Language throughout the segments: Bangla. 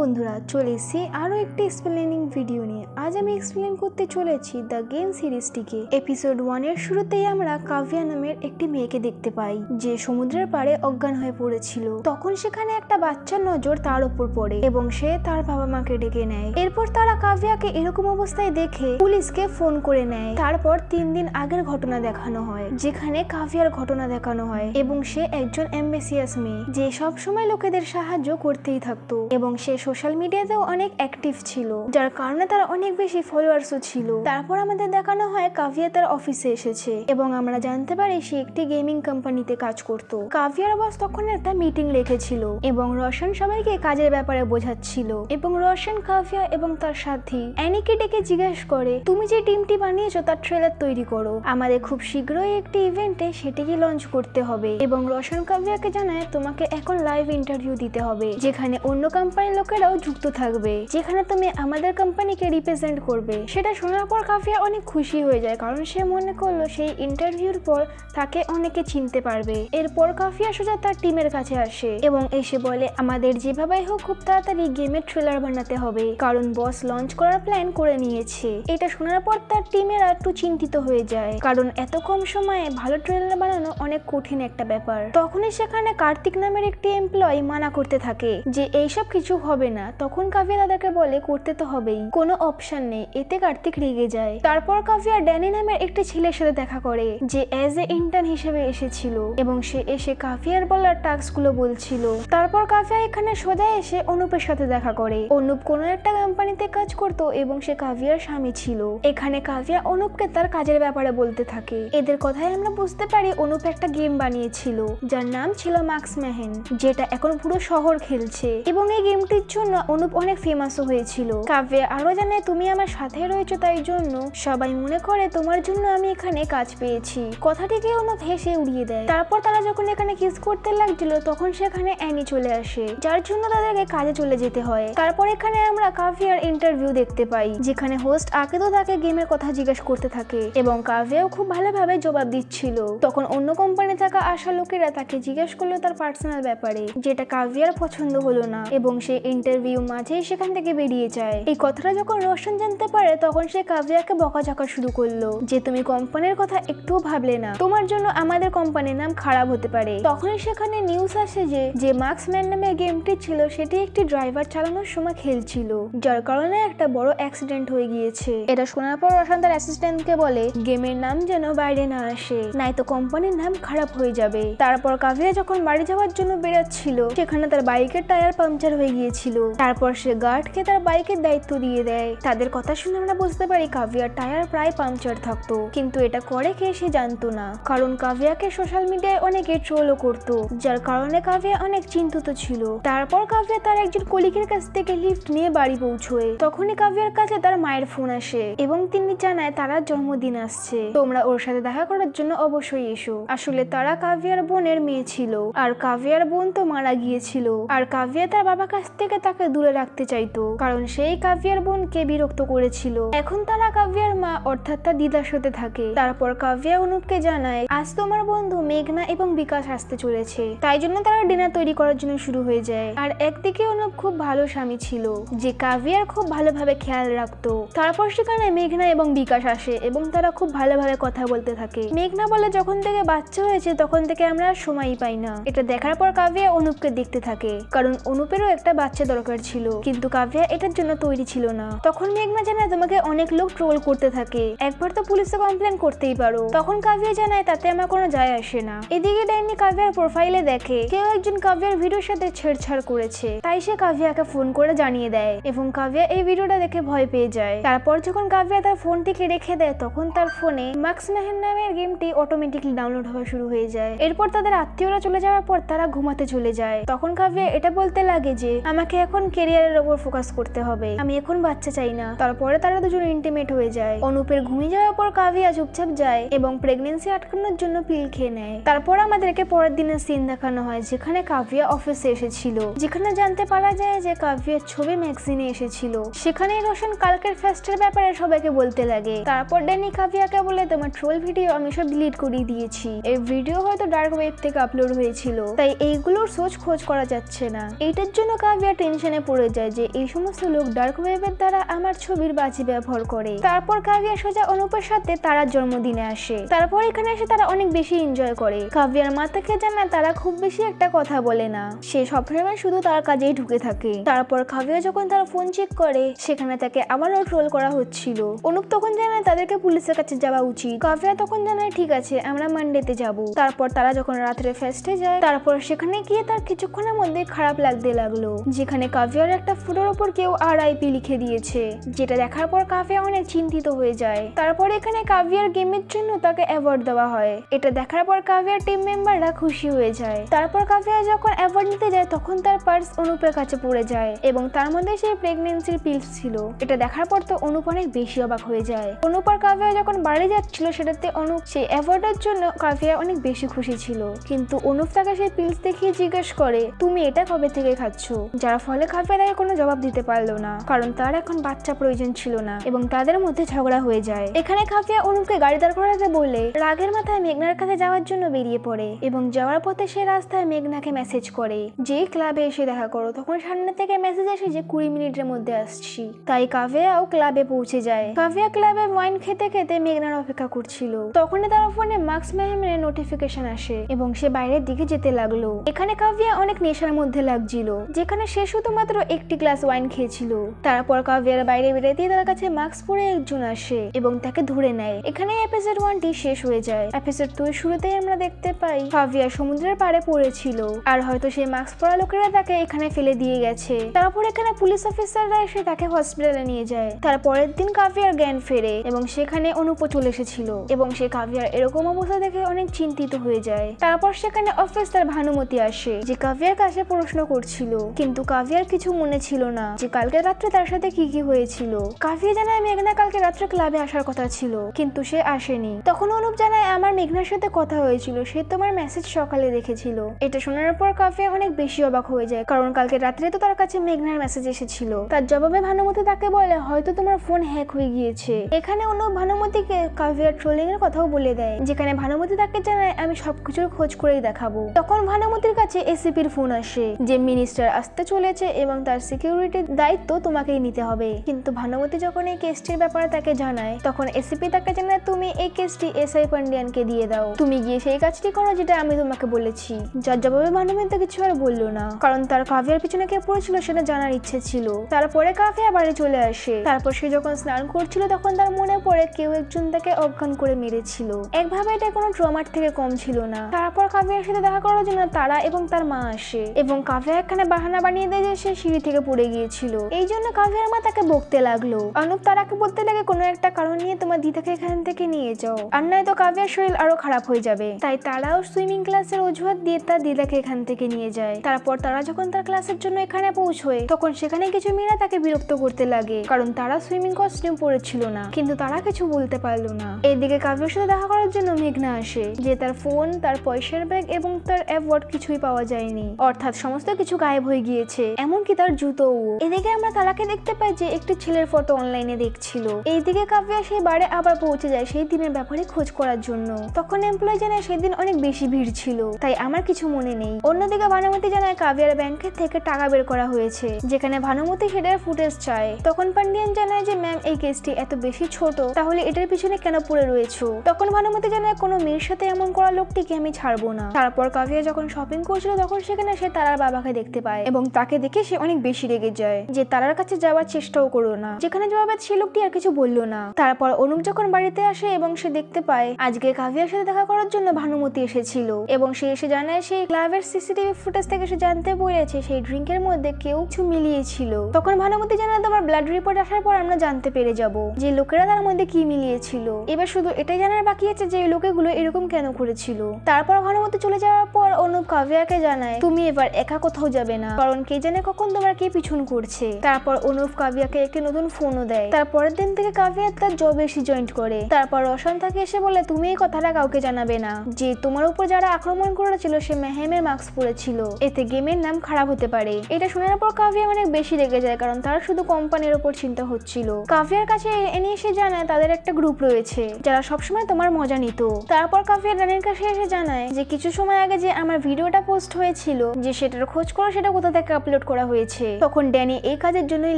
বন্ধুরা চলে এসেছি আরো একটি এক্সপ্লেনিং ভিডিও নিয়ে। আজ আমি এক্সপ্লেন করতে চলেছি দ্য গেম সিরিজটিকে। এপিসোড 1 এর শুরুতেই আমরা কাভিয়া নামের একটি মেয়েকে দেখতে পাই যে সমুদ্রের পাড়ে অজ্ঞান হয়ে পড়েছিল। তখন সেখানে একটা বাচ্চার নজর তার উপর পড়ে এবং সে তার বাবা মাকে ডেকে নেয়। এরপর তারা কাভিয়াকে এরকম অবস্থায় দেখে পুলিশকে ফোন করে নেয়। তারপর 3 দিন আগের ঘটনা দেখানো হয় যেখানে কাভিয়ার ঘটনা দেখানো হয় এবং সে একজন অ্যাম্বিশিয়াস মেয়ে যে সব সময় লোকেদের সাহায্য করতেই থাকতো এবং সে সোশ্যাল মিডিয়াতেও অনেক অ্যাক্টিভ ছিল, যার কারণে তার অনেক বেশি ফলোয়ার্সও ছিল। তারপর আমাদের দেখানো হয় কাভিয়া তার অফিসে এসেছে এবং আমরা জানতে পারি সে একটি গেমিং কোম্পানিতে কাজ করত। কাভিয়ার বস তখন একটা মিটিং রেখেছিল এবং রোশন সবাইকে কাজের ব্যাপারে বোঝাচ্ছিল এবং রোশন কাভিয়া এবং তার সাথী অ্যানিকে ডেকে জিজ্ঞেস করে, তুমি যে টিমটি বানিয়েছো তার ট্রেলার তৈরি করো, আমাদের খুব শীঘ্রই একটি ইভেন্টে সেটিকে লঞ্চ করতে হবে। এবং রোশন কাভিয়াকে জানায় তোমাকে এখন লাইভ ইন্টারভিউ দিতে হবে যেখানে অন্য কোম্পানির লোকেরাও যুক্ত থাকবে, যেখানে তুমি আমাদের কোম্পানিকে রিপ্রেজেন্ট করবে। সেটা শোনার পর কাভিয়া অনেক খুশি হয়ে যায় কারণ সে মনে করলো সেই ইন্টারভিউর পর তাকে অনেকে চিনতে পারবে। এরপর কাভিয়া সোজা তার টিমের কাছে আসে এবং এসে বলে আমাদের যেভাবেই হোক খুব তাড়াতাড়ি গেমের ট্রেলার বানাতে হবে কারণ বস লঞ্চ করার প্ল্যান করে নিয়েছে। এটা শোনার পর তার টিমেরা একটু চিন্তিত হয়ে যায় কারণ এত কম সময়ে ভালো ট্রেলার বানানো অনেক কঠিন একটা ব্যাপার। তখনই সেখানে কার্তিক নামের একটি এমপ্লয়ি মানা করতে থাকে যে এইসব কিছু হবে না। তখন কাভিয়া তাদেরকে বলে করতে তো হবেই, কোনো অপশন নেই। এতে কার্তিক রেগে যায়। তারপর কাভিয়া ড্যানি নামের একটি ছেলের সাথে দেখা করে যে অ্যাজ এ ইন্টার্ন হিসেবে এসেছিল এবং সে এসে কাভিয়ার বলার টাস্কগুলো বলছিল। তারপর কাভিয়া এখানে সোজা এসে অনুপের সাথে দেখা করে। অনুপ কোনো একটা কোম্পানিতে কাজ করতো এবং সে কাভিয়ার স্বামী ছিল। এখানে কাভিয়া অনুপকে তার কাজের ব্যাপারে বলতে থাকে। এদের কথায় আমরা বুঝতে পারি অনুপ একটা গেম বানিয়েছিল যার নাম ছিল মার্কসম্যান, যেটা এখন পুরো শহর খেলছে এবং এই গেমটির জন্য অনুপ অনেক ফেমাসও হয়েছিল। কাভিয়া আরো জানে তুমি আমার সাথে রয়েছো, তাই জন্য সবাই মনে করে তোমার জন্য আমি এখানে কাজ পেয়েছি। কথাটিকে অনুপ হেসে উড়িয়ে দেয়। তারপর তারা যখন এখানে কিস করতে লাগছিল তখন সেখানে অ্যানি চলে আসে যার জন্য তাদেরকে কাজে চলে যেতে হয়। তারপর এখানে আমরা কাভিয়ার ইন্টারভিউ দেখতে পাই যেখানে হোস্ট আগে তো তাকে গেমের কথা জিজ্ঞেস করতে থাকে এবং কাভিয়াও খুব ভালোভাবে জবাব দিচ্ছিল। তখন অন্য কোম্পানি থাকা আসা লোকেরা তাকে জিজ্ঞেস করলো তার পার্সোনাল ব্যাপারে, যেটা কাভিয়ার পছন্দ হলো না এবং সে ইন্টারভিউ মাঝেই সেখান থেকে বেরিয়ে যায়। এই কথাটা যখন রোশন জানতে পারে তখন সে কাভিয়াকে বকাঝকা শুরু করলো যে তুমি কোম্পানির কথা একটু ভাবলে না, তোমার জন্য আমাদের কোম্পানির নাম খারাপ হতে পারে। তখনই সেখানে নিউজ আসে যে মার্কসম্যান নামে গেমটি ছিল সেটি একটি ড্রাইভার চালানোর সময় খেলছিল, যার কারণে একটা বড় অ্যাক্সিডেন্ট হয়ে গিয়েছে। এটা শোনার পর রোশন তার অ্যাসিস্ট্যান্টকে বলে গেমের নাম যেন বাইরে না আসে, নয়তো কোম্পানির নাম খারাপ হয়ে যাবে। তারপর কাভিয়া যখন বাড়ি যাওয়ার জন্য বেরোচ্ছিল সেখানে তার বাইকের টায়ার পাংচার হয়ে গিয়েছিল। তারপর সে গার্ডকে তার বাইকের দায়িত্ব দিয়ে দেয়। তাদের কথা শুনে আমরা বুঝতে পারি কাভিয়ার টায়ার প্রায় পাংচার থাকতো, কিন্তু এটা করে কে সে জানতো না কারণ কাভিয়াকে সোশ্যাল মিডিয়ায় অনেকে ট্রোলও করতো, যার কারণে কাভিয়া অনেক চিন্তিত ছিল। তারপর কাভিয়া তার একজন কলিগের কাছ থেকে লিফট নিয়ে বাড়ি পৌঁছয়। তখনই কাভিয়ার কাছে তার মায়ের ফোন আসে এবং তিনি জানায় তারা জন্মদিন আসছে, তোমরা ওর সাথে দেখা করার জন্য অবশ্যই এসো। আসলে তারা কাভিয়ার বোনের মেয়ে ছিল আর কাভিয়ার বোন তো মারা গিয়েছিল আর কাভিয়া তার বাবার কাছ থেকে তাকে দূরে রাখতে চাইতো কারণ সেই কাভিয়ার বোনকে বিরক্ত করেছিল। এখন তারা কাভিয়ার মা অর্থাৎ তার দিদার সাথে থাকে। তারপর কাভিয়া অনুপকে জানায় আজ তোমার বন্ধু মেঘনা এবং বিকাশ আসতে চলেছে, তাই জন্য তারা ডিনার তৈরি করার জন্য শুরু হয়ে যায়। আর একদিকে অনুপ খুব ভালো স্বামী ছিল যে কাভিয়ার খুব ভালোভাবে খেয়াল রাখতো। তারপর সেখানে মেঘনা এবং বিকাশ আসে এবং তারা খুব ভালোভাবে কথা বলতে থাকে। মেঘনা বলে যখন থেকে বাচ্চা হয়েছে তখন থেকে আমরা সময়ই পাই না। এটা দেখার পর কাভিয়া অনুপকে দেখতে থাকে কারণ অনুপেরও একটা বাচ্চা দরকার ছিল, কিন্তু কাভিয়া এটার জন্য তৈরি ছিল না। তখন মেঘনা জানায় তোমাকে অনেক লোক ট্রোল করতে থাকে, একবার তো পুলিশে কমপ্লেন করতেই পারো। তখন কাভিয়া জানায় তাতে আমার কোনো যায় আসে না। এদিকে ডাইনি কাভিয়ার প্রোফাইলে দেখে কেউ একজন কাভিয়ার ভিডিওর সাথে ছেড়ছাড় করেছে, তাই সে কাভিয়াকে ফোন করে জানিয়ে দেয় এবং কাভিয়া এই ভিডিওটা দেখে ভয় পেয়ে যায়। তারপর যখন কাভিয়া তার ফোনটিকে রেখে দেয় তখন তার ফোনে মার্কসম্যান নামের গেমটি অটোমেটিকলি ডাউনলোড হওয়া শুরু হয়ে যায়। এরপর তাদের আত্মীয়রা চলে যাওয়ার পর তারা ঘুমাতে চলে যায়। তখন কাভিয়া এটা বলতে লাগে যে আমাকে এখন ক্যারিয়ারের উপর ফোকাস করতে হবে, আমি এখন বাচ্চা চাই না। তারপরে তারা দুজন ইন্টিমেট হয়ে যায়। অনুপের ঘুমিয়ে যাওয়ার পর কাভিয়া চুপচাপ যায় এবং প্রেগনেন্সি আটকানোর জন্য পিল খেয়ে নেয়। তারপর আমাদেরকে পরের দিনের সিন দেখানো হয় যেখানে কাভিয়া অফিসে এসেছিল, যেখানে জানতে পারা যায় যে কাভিয়ার ছবি ম্যাগাজিনে এসেছিল। সেখানে রোশন কালকের ফেস্টের ব্যাপারে সবাইকে বলতে লাগে। তারপর ড্যানি কাভিয়াকে বলে তোমার ট্রোল ভিডিও আমি সব ডিলিট করে দিয়েছি, এই ভিডিও হয়তো ডার্ক ওয়েব থেকে আপলোড হয়েছিল তাই এইগুলোর সোর্স খোঁজ করা যাচ্ছে না। এইটার জন্য কাভিয়া টেনশনে পড়ে যায় যে এই সমস্ত লোক ডার্ক ওয়েবের দ্বারা আমার ছবির বাজে ব্যবহার করে। তারপর কাভিয়া সোজা অনুপের সাথে তারার জন্মদিনে আসে। তারপর এখানে এসে তারা অনেক বেশি এনজয় করে। কাভিয়ার মা তাকে জানায় তারা খুব বেশি একটা কথা বলে না, সে সবসময় শুধু তার কাজেই ঢুকে থাকে। তারপর কাভিয়া যখন তার ফোন চেক করে সেখানে তাকে আবারও ট্রোল করা হচ্ছিল। অনুপ তখন জানায় তাদেরকে পুলিশের কাছে যাওয়া উচিত। কাভিয়া তখন জানায় ঠিক আছে আমরা মানডেতে যাব। তারপর তারা যখন রাত্রে ফেস্টে যায় তারপর সেখানে গিয়ে তার কিছুক্ষণের মধ্যে খারাপ লাগতে লাগলো, যেখানে কাভিয়ার একটা ফুটোর উপর কেউ RIP লিখে দিয়েছে, যেটা দেখার পর কাভিয়া অনেক চিন্তিত হয়ে যায়। তারপর এখানে কাভিয়ার গেমের জন্য তাকে অ্যাওয়ার্ড দেওয়া হয়। এটা দেখার পর কাভিয়ার টিম মেম্বাররা খুশি হয়ে যায়। তারপর কাভিয়া যখন অ্যাওয়ার্ড নিতে যায় তখন তার পার্স অনুপের কাছে পড়ে যায় এবং তার মধ্যে সেই প্রেগনেন্সির পিলস ছিল। এটা দেখার পর তো অনুপ অনেক বেশি অবাক হয়ে যায়। অনুপ আর কাভিয়া যখন বাড়ি যাচ্ছিল সেটাতে অনুপ সেই অ্যাওয়ার্ডের জন্য কাভিয়া অনেক বেশি খুশি ছিল, কিন্তু অনুপ তাকে সেই পিলস দেখিয়ে জিজ্ঞেস করে তুমি এটা কবে থেকে খাচ্ছ, যার ফলে কাভিয়া তাকে কোনো জবাব দিতে পারলো না কারণ তার এখন বাচ্চা প্রয়োজন ছিল না এবং তাদের মধ্যে ঝগড়া হয়ে যায়। এখানে কাভিয়া অনুপকে গাড়ি দাঁড় করাতে বলে রাগের মাথায় মেঘনার কাছে যাওয়ার জন্য বেরিয়ে পড়ে এবং যাওয়ার পথে সে রাস্তায় মেঘনাকে মেসেজ করে যে ক্লাবে এসে দেখা করো। তখন সামনে থেকে মেসেজ আসে যে 20 মিনিটের মধ্যে আসছি। তাই কাভিয়াও ক্লাবে পৌঁছে যায়। কাভিয়া ক্লাবে ওয়াইন খেতে খেতে মেঘনার অপেক্ষা করছিল। তখনই তার ফোনে মার্কস ম্যামের নোটিফিকেশন আসে এবং সে বাইরের দিকে যেতে লাগলো। এখানে কাভিয়া অনেক নেশার মধ্যে লাগছিল, যেখানে সে শুধুমাত্র একটি গ্লাস ওয়াইন খেয়েছিল। তারপর কাভিয়ার বাইরে বেরোতেই তার কাছে মাস্ক পরে একজন আসে এবং তাকে ধরে নেয়। এখানে এপিসোড 1টি শেষ হয়ে যায়। এপিসোড 2 এর শুরুতেই আমরা দেখতে পাই কাভিয়া সমুদ্রের পাড়ে পড়েছিল আর হয়তো সেই মাস্ক পরা লোকেরা তাকে এখানে ফেলে দিয়ে গেছে। তারপর এখানে পুলিশ অফিসাররা এসে তাকে হসপিটালে নিয়ে যায়। তারপরের দিন কাভিয়ার জ্ঞান ফেরে এবং সেখানে অনুপ চলে এসেছিল এবং সে কাভিয়ার এরকম অবস্থা দেখে অনেক চিন্তিত হয়ে যায়। তারপর সেখানে অফিসার ভানুমতি আসে যে কাভিয়ার কাছে প্রশ্ন করছিল, কিন্তু কাভিয়ার কিছু মনে ছিল না যে কালকে রাত্রে তার সাথে কি কি হয়েছিল। কাভিয়া জানায় মেঘনা কালকে রাত্রে ক্লাবে আসার কথা ছিল কিন্তু সে আসেনি। তখন অনুপ জানায় আমার মেঘনার সাথে কথা হয়েছিল, সে তোমার মেসেজ সকালে দেখেছিল। এটা শোনার পর কাভিয়া অনেক বেশি অবাক হয়ে যায় কারণ কালকে রাত্রে তো তার কাছে মেঘনার মেসেজ এসেছিল। তার জবাবে ভানুমতি তাকে বলে হয়তো তোমার ফোন হ্যাক হয়ে গিয়েছে। এখানে অনুপ ভানুমতিকে কাভিয়ার ট্রোলিং এর কথাও বলে দেয়, যেখানে ভানুমতি তাকে জানায় আমি সবকিছুর খোঁজ করেই দেখাবো। তখন ভানুমতির কাছে এসিপির ফোন আসে যে মিনিস্টার আসতে চলেছে এবং তার সিকিউরিটির দায়িত্ব তোমাকেই নিতে হবে। কিন্তু ভানুমতি যখন এই কেসটির ব্যাপারে তাকে জানায় তখন এসিপি তাকে জানায় তুমি এই কেসটি SI পান্ডিয়ানকে দিয়ে দাও, তুমি গিয়ে সেই কাজটি করো যেটা আমি তোমাকে বলেছি। যার জবাবে ভানুমতি কিছু আর বললো না কারণ তার কাভিয়ার পিছনে কে পড়েছিল সেটা জানার ইচ্ছে ছিল। তারপরে কাভিয়া বাড়ি চলে আসে। তারপর সে যখন স্নান করছিল তখন তার মনে পড়ে কেউ একজন তাকে অজ্ঞান করে মেরেছিল। একভাবে এটা কোনো ট্রমার থেকে কম ছিল না। তারপর কাভিয়ার সাথে দেখা করার জন্য তারা এবং তার মা আসে এবং কাভিয়া এখানে বাহানা বানিয়ে দেয় যে সে সিঁড়ি থেকে পড়ে গিয়েছিল। এই জন্য কাভিয়ার মা তাকে বকতে লাগলো। অনুপ তারাকে বলতে লাগে কোনো একটা কারণ নিয়ে তোমার দিদাকে এখান থেকে নিয়ে যাও, আর নয়তো কাভিয়ার শরীর আরো খারাপ হয়ে যাবে। তাই তারাও সুইমিং ক্লাসের অজুহাত দিয়ে তার দিদাকে এখান থেকে নিয়ে যায়। তারপর তারা যখন তার ক্লাসের জন্য এখানে পৌঁছয় তখন সেখানে কিছু মেয়েরা তাকে বিরক্ত করতে লাগে কারণ তারা সুইমিং কস্টিউম পরেছিল না, কিন্তু তারা কিছু বলতে পারলো না। এদিকে কাভিয়ার সাথে দেখা করার জন্য মেঘনা আসে যে তার ফোন, তার পয়সার ব্যাগ এবং তার অ্যাওয়ার্ড কিছুই পাওয়া যায়নি, অর্থাৎ সমস্ত কিছু গায়েব হয়ে গিয়েছে, এমনকি তার জুতোও। এদিকে আমরা তারাকে দেখতে পাই যে একটি ছেলের ফটো অনলাইনে দেখছিল। এইদিকে কাভিয়া সেই বারে আবার পৌঁছে যায় সেই দিনের ব্যাপারে খোঁজ করার জন্য। তখন এমপ্লয় জানায় সেদিন অনেক বেশি ভিড় ছিল তাই আমার কিছু মনে নেই। অন্যদিকে ভানুমতি জানায় কাভিয়ার ব্যাংকের থেকে টাকা বের করা হয়েছে, যেখানে ভানুমতি সেটার ফুটেজ চায়। তখন পান্ডিয়ান জানায় যে ম্যাম এই কেসটি এত বেশি ছোট, তাহলে এটার পিছনে কেন পড়ে রয়েছো। তখন ভানুমতি জানায় কোনো মেয়ের সাথে এমন করা লোকটিকে আমি ছাড়বো না। তারপর কাভিয়া যখন শপিং করছিল তখন সেখানে সে তারার বাবাকে দেখতে পায় এবং তাকে দেখে সে অনেক বেশি রেগে যায় যে তারার কাছে যাওয়ার চেষ্টাও করো না, যেখানে জবাবে সে লোকটি আর কিছু বললো না। তারপর অনুপ যখন বাড়িতে আসে এবং সে দেখতে পায় আজকে কাভিয়ার সাথে দেখা করার জন্য ভানুমতি এসেছিল এবং সে এসে জানায় সেই ক্লাবের সিসিটিভি ফুটেজ থেকে সে জানতে পেরেছে সেই ড্রিঙ্কের মধ্যে কেউ কিছু মিলিয়েছিল। তখন ভানুমতি জানায় তোমার ব্লাড রিপোর্ট আসার পর আমরা জানতে পেরে যাব যে লোকেরা তার মধ্যে কি মিলিয়েছিল। এবার শুধু এটাই জানার বাকি আছে যে এই লোকেগুলো এরকম কেন করেছিল। তারপর ভানুমতি চলে যাওয়ার পর অনুপ কাভিয়াকে জানায় তুমি এবার একা কোথাও যাবে না, কারণ কে জানে কখন তোমার কে পিছন করছে। তারপর অনুপ কাভিয়াকে একটি নতুন ফোনও দেয়। তারপরের দিন থেকে কাভিয়া তার জবে এসে জয়েন করে। তারপর রোশন তাকে এসে বলে তুমি এই কথাটা কাউকে জানাবে না যে তোমার উপর যারা আক্রমণ করেছিল সে মেহেমের মাস্ক পরেছিল, এতে গেমের নাম খারাপ হতে পারে। এটা শোনার পর কাভিয়া অনেক বেশি রেগে যায় কারণ তার শুধু কোম্পানির উপর চিন্তা হচ্ছিল। কাভিয়ার কাছে এনে এসে জানায় তাদের একটা গ্রুপ রয়েছে যারা সবসময় তোমার মজা নিত। তারপর কাভিয়া রানীর কাছে এসে জানায় যে কিছু সময় আগে যে আমার ভিডিওটা পোস্ট হয়েছিল যে সেটার খোঁজ করো সেটা কোথা থেকে আপলোড আপলোড করা হয়েছে। তখন ড্যানি এই কাজের জন্যই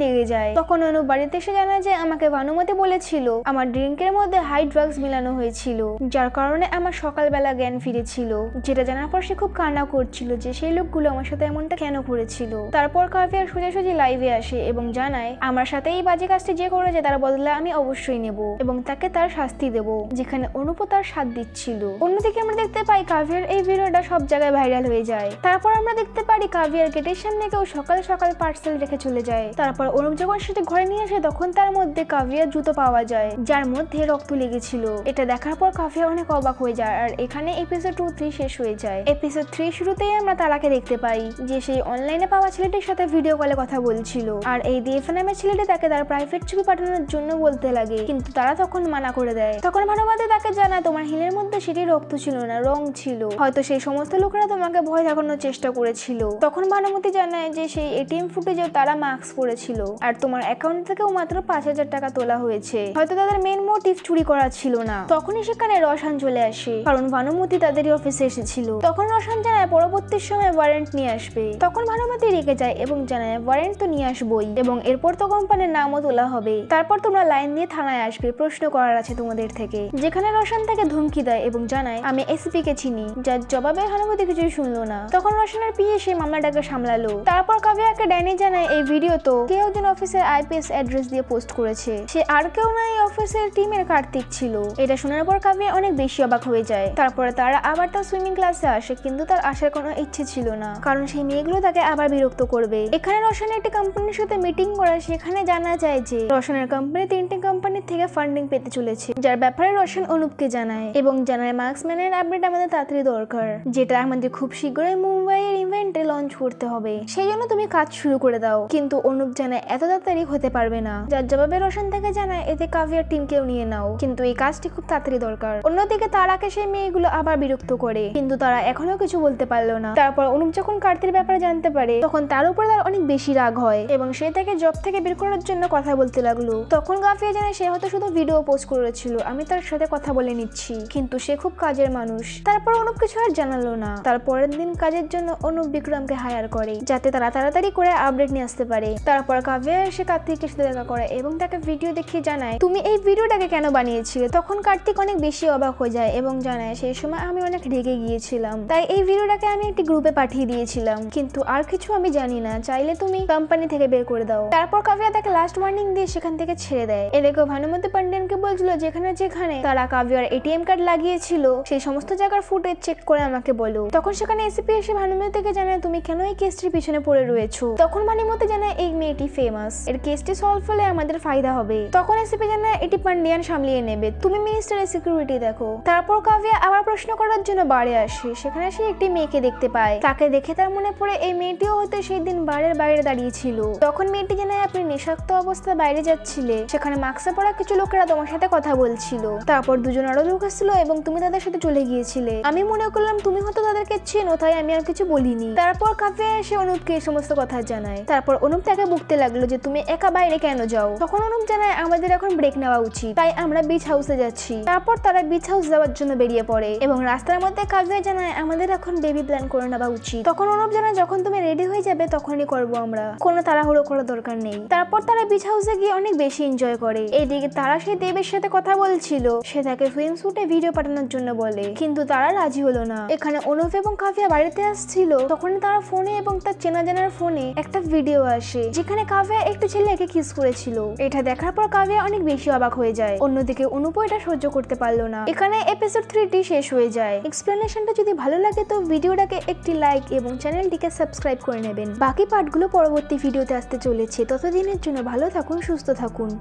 লেগে যায়। তখন অনুপ বাড়িতে এসে জানায় যে আমাকে ভানুমতি বলেছিল আমার ড্রিঙ্কের মধ্যে হাই ড্রাগস মিলানো হয়েছিল, যার কারণে আমার সকালবেলা জ্ঞান ফিরেছিল। যেটা জানার পর সে খুব কান্না করছিল যে সেই লোকগুলো আমার সাথে এমনটা কেন করেছিল। তারপর কাভিয়ার সোজাসুজি লাইভে আসে এবং জানায় আমার সাথে এই বাজে কাজটি যে করেছে তার বদলে আমি অবশ্যই নেব এবং তাকে তার শাস্তি দেব, যেখানে অনুপ তার সাথ দিচ্ছিল। অন্যদিকে আমরা দেখতে পাই কাভিয়ার এই ভিডিওটা সব জায়গায় ভাইরাল হয়ে যায়। তারপর আমরা দেখতে পারি কাভিয়ার গেটের সামনে কেউ সকাল সকাল পার্সেল রেখে চলে যায়। তারপর অনুপ যখন সেটা ঘরে নিয়ে আসে তখন তার মধ্যে কাভিয়ার জুতো পাওয়া যায় যার মধ্যে রক্ত লেগেছিল। এটা দেখার পর কাভিয়া অনেক অবাক হয়ে যায়। আর এখানে এপিসোড 2-3 শেষ হয়ে যায়। এপিসোড 3 শুরুতেই আমরা তারাকে দেখতে পাই যে সেই অনলাইনে পাওয়া ছেলেটির সাথে ভিডিও কলে কথা বলছিল। আর এই ডিএফএ নামের ছেলেটি তাকে তার প্রাইভেট ছবি পাঠানোর জন্য বলতে লাগে, কিন্তু তারা তখন মানা করে দেয়। তখন ভানুমতি তাকে জানায় তোমার হিলের মধ্যে সেটি রক্ত ছিল না, রং ছিল, হয়তো সেই সমস্ত লোকেরা তোমাকে ভয় দেখানোর চেষ্টা করেছিল। তখন ভানুমতি জানায় যে সেই এটিএম ফুটেজেও তারা মাস্ক পরেছিল আর তোমার অ্যাকাউন্ট থেকেও মাত্র 5,000 টাকা তোলা হয়েছে, হয়তো তাদের মেন মোটিভ চুরি করা ছিল না। তখনই সেখানে রসান চলে আসে কারণ ভানুমতি তাদেরই অফিসে এসেছিল। তখন রসান জানায় পরবর্তী সময় ওয়ারেন্ট নিয়ে আসবে। তখন ভানুমতি রেগে যায় এবং জানায় ওয়ারেন্ট তো নিয়ে আসবই এবং এরপর তো কোম্পানির নামও তোলা হবে, তারপর তোমরা লাইন দিয়ে থানায় আসবে, প্রশ্ন করার আছে তোমাদের থেকে। যেখানে রসান তাকে ধমকি দেয় এবং জানায় আমি এসপি কে চিনি, যার জবাবে ভানুমতি কিছুই শুনলো না। তখন রসানের পিএ সেই মামলাটাকে সামলালো। তারপর কাভিয়াকে ড্যানি জানায় এই ভিডিও তো কেউ একজন অফিসের আইপিএস অ্যাড্রেস দিয়ে পোস্ট করেছে, সে আর কেউ না এই অফিসের টিমের কার্তিক ছিল। এটা শোনার পর কাভিয়া অনেক বেশি অবাক হয়ে যায়। তারপরে তারা আবার তার সুইমিং ক্লাসে আসে, কিন্তু তার আসার কোনো ইচ্ছে ছিল না কারণ সেই মেয়েগুলো তাকে আবার বিরক্ত করবে। এখানে রসানের একটি কোম্পানির সাথে মিটিং করে সেখানে জানা যায় যে রসানের কোম্পানি 3টি কোম্পানির থেকে ফান্ডিং পেতে চলেছে, যার ব্যাপারে রসান অনুপকে জানায় এবং জানায় মার্কসম্যানের আপডেট আমাদের তাড়াতাড়ি দরকার, যেটা আমাদের খুব শীঘ্রই মুম্বাইয়ের ইভেন্টে লঞ্চ করতে হবে, সেই জন্য তুমি কাজ শুরু করে দাও। কিন্তু অনুপ জানায় এত তাড়াতাড়ি হতে পারবে না, যার জবাবে রসান থেকে জানায় এতে কাভিয়ার টিমকেও নিয়ে নাও, কিন্তু এই কাজটি খুব তাড়াতাড়ি দরকার। অন্যদিকে তারাকে সেই মেয়েগুলো আবার বিরক্ত করে, কিন্তু তারা এখনো কিছু বলতে পারলো না। তারপর অনুপ যখন কার্তির ব্যাপারে জানতে পারে তখন তার উপরে তার অনেক বেশি রাগ হয় এবং সে তাকে জব থেকে বের করার জন্য কথা বলতে লাগলো। তখন কাভিয়া জানায় সে হয়তো শুধু ভিডিও পোস্ট করেছিল, আমি তার সাথে কথা বলে নিচ্ছি, কিন্তু সে খুব কাজের মানুষ। তারপর অনুপ কিছু আর জানালো না। তারপরের দিন কাজের জন্য অনুপ বিক্রমকে হায়ার করে যাতে তারা তাড়াতাড়ি করে আপডেট নিয়ে আসতে পারে। তারপর কাভিয়া এসে কার্তিকের সাথে দেখা করে এবং তাকে ভিডিও দেখিয়ে জানায় তুমি এই ভিডিওটাকে কেন বানিয়েছিলে। তখন কার্তিক অনেক বেশি অবাক হয়ে যায় এবং জানায় সেই সময় আমি অনেক রেগে গিয়েছিলাম, তাই এই ভিডিওটাকে আমি একটি গ্রুপে পাঠিয়ে দিয়েছিলাম, কিন্তু আর কিছু আমি জানি না, চাইলে তুমি কোম্পানি থেকে বের করে দাও। তারপর কাভিয়া তাকে লাস্ট ওয়ার্নিং দিয়ে সেখান থেকে ছেড়ে দেয়। এদিকে ভানুমতি পান্ডিয়ানকে বলছিল যেখানে যেখানে তারা কাভিয়ার এটিএম কার্ড লাগিয়েছিল সেই সমস্ত জায়গার ফুটেজ চেক করে আমাকে বলো। তখন সেখানে এসপি এসে ভানুমতিকে জানায় তুমি কেন এই কেসটির পিছনে পড়ে রয়েছো। তখন ভানুমতি জানায় এই মেয়েটি ফেমাস, এর কেসটি সলভ হলে আমাদের ফায়দা হবে। তখন এসপি জানায় এটি পান্ডিয়ান সামলিয়ে নেবে, তুমি মিনিস্টারের সিকিউরিটি দেখো। তারপর কাভিয়া আবার প্রশ্ন করার জন্য বারে আসে, সেখানে সে একটি মেয়েকে দেখতে পায়। তাকে দেখে তার মনে পড়ে এই মেয়েটিও হয়তো সেই দিন বারের বাইরে দাঁড়িয়েছিল। তখন মেয়েটি জানায় আপনি নেশাক্ত অবস্থায় বাইরে যাচ্ছিলে, সেখানে মাস্কে পরা কিছু লোকেরা তোমার সাথে কথা বলছিল, তারপর দুজন আরো লোক আসছিল এবং তুমি তাদের সাথে চলে গিয়েছিলে। আমি মনে করলাম তুমি হয়তো তাদেরকে চেনো, তাই আমি আর কিছু বলিনি। তারপর কাভিয়া এসে অনুপকে এই সমস্ত কথা জানায়। তারপর অনুপ তাকে বকতে লাগলো যে তুমি একা বাইরে কেন যাও। তখন অনুপ জানায় আমাদের এখন ব্রেক নেওয়া উচিত, তাই আমরা বিচ হাউসে যাচ্ছি। তারপর তারা বিচ হাউস যাওয়ার জন্য বেরিয়ে পড়ে এবং রাস্তার মধ্যে কাভিয়া জানায় আমাদের এখন বেবি প্ল্যান করে নেওয়া উচিত। তখন অনুপ জানায় যখন তুমি রেডি হয়ে যাবে তখনই করবো আমরা, কোনো তাড়াহুড়ো করার দরকার নেই। তারপর তারা বিচ হাউসে গিয়ে অনেক বেশি এনজয় করে। এইদিকে তারা সেই দেবের সাথে কথা বলছিল, সে তাকে সুইম স্যুটে ভিডিও পাঠানোর জন্য বলে, কিন্তু তারা রাজি হলো না। এখানে অনুপ এবং কাভিয়া বাড়িতে আসছিল, তখন তারা ফোনে এবং তার চেনা জানার ফোনে একটা ভিডিও আসে যেখানে কাভিয়া একটি ছেলেকে কিস করেছিল। এটা দেখার পর কাভিয়া অনেক বেশি অবাক হয়ে যায়। অন্যদিকে অনুপ এটা সহ্য করতে পারলো না। এখানে এপিসোড 3টি শেষ হয়ে যায়। এক্সপ্লেনেশনটা যদি ভালো লাগে তো ভিডিওটাকে একটি লাইক এবং চ্যানেলটিকে সাবস্ক্রাইব করে নেবেন। বাকি পার্টগুলো পরবর্তী ভিডিওতে আসতে চলেছে। ততদিনের জন্য ভালো থাকুন, সুস্থ থাকুন।